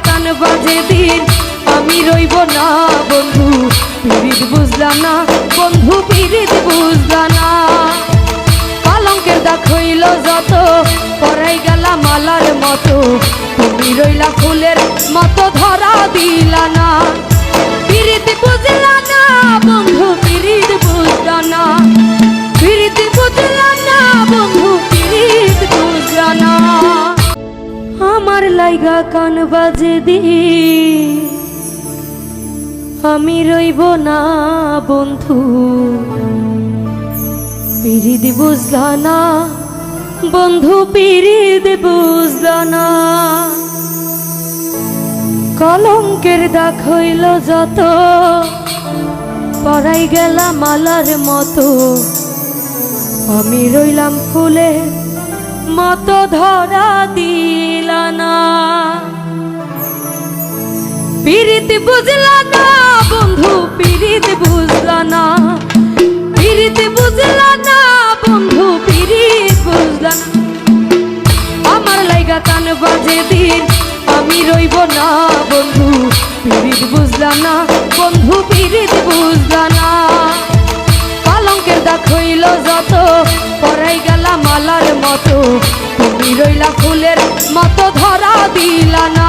কান বাজে দিন আমি রইব না বন্ধু পিরিত বুঝলা না বন্ধু পিরিত বুঝলা না কলঙ্কের দাগ হইল যত পরাই গেলা মালার মতো তুমি রইলা ফুলের মতো ধরা দিলা না পিরিত বুঝলা না বন্ধু পিরিত বুঝলা না পিরিত বুঝলা না বন্ধু পিরিত বুঝলা না আমার লাইগা কান বাজে দি আমি রইব না বন্ধু পিরিত বুঝলা না বন্ধু পিরিত বুঝলা না কলঙ্কের দাগ হইল যত পরাই গেলা মালার মতো আমি রইলাম ফুলের মতো ধরা দিলা না পিরিত বুঝলা না বন্ধু পিরিত বুঝলা না পিরিত বুঝলা না বন্ধু পিরিত বুঝলা না আমার লাইগা কান বাজে দিন আমি রইব না বন্ধু পিরিত বুঝলা না বন্ধু পিরিত বুঝলা না কলঙ্কের দাগ হইল যত পরাই গেলা মালার মতো তুমি রইলা ফুলের মতো ধরা দিলা না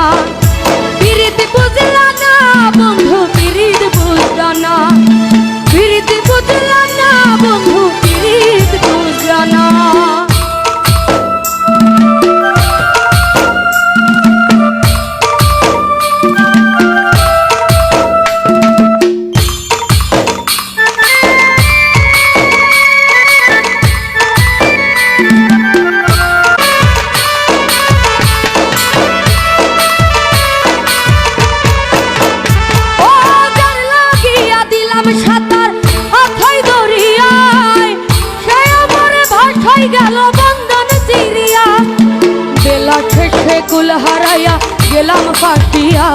পিরিত বুঝলা না বন্ধু পিরিত বুঝলা না পিরিত বুঝলা না বন্ধু পিরিত বুঝলা না কুল হারাইয়া গেলাম ফাটিয়া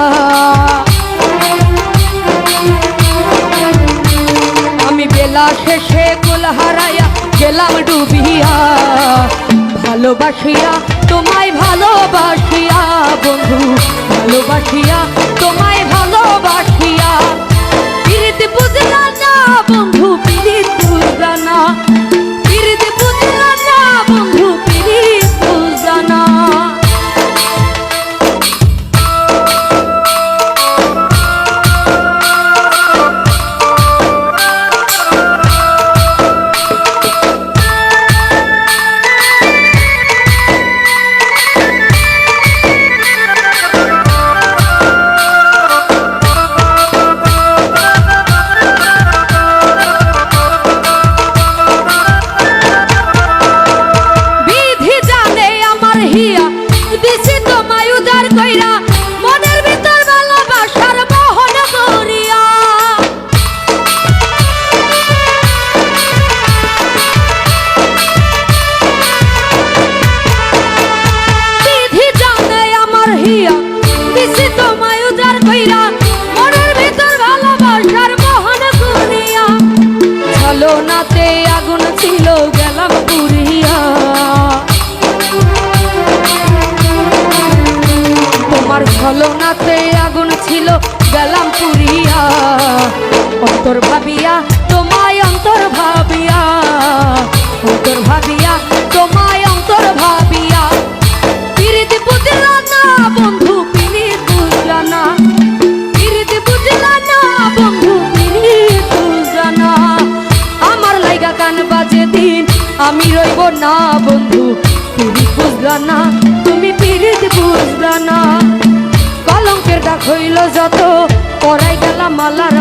আমি বেলা শেষে কুল হারাইয়া গেলাম ডুবিয়া ভালোবাসিয়া তোমায় ভালোবাসিয়া বন্ধু ভালোবাসিয়া তোমায় ভালোবাসিয়া পিরিত বুঝলা না বন্ধু পিরিত বুঝলা না পিরিত বুঝলা না বন্ধু পিরিত বুঝলা না ছলনাতে আগুন ছিল গেলাম পুরিয়া তোমার ছলনাতে আগুন ছিল গেলাম পুরিয়া অন্তর ভাবিয়া তোমায় অন্তর ভাবিয়া অন্তর ভাবিয়া তোমায় অন্তর ভাবিয়া পিরিত বুঝলা না বন্ধু পিরিত বুঝলা না পিরিত বুঝলা না বন্ধু পিরিত বুঝলা না আমার লাইগা কান বাজে দিন আমি রইব না বন্ধু পিরিত বুঝলা না তুমি পিরিত বুঝলা না কলঙ্কের দাগ হইল যত পরাই গেলা মালার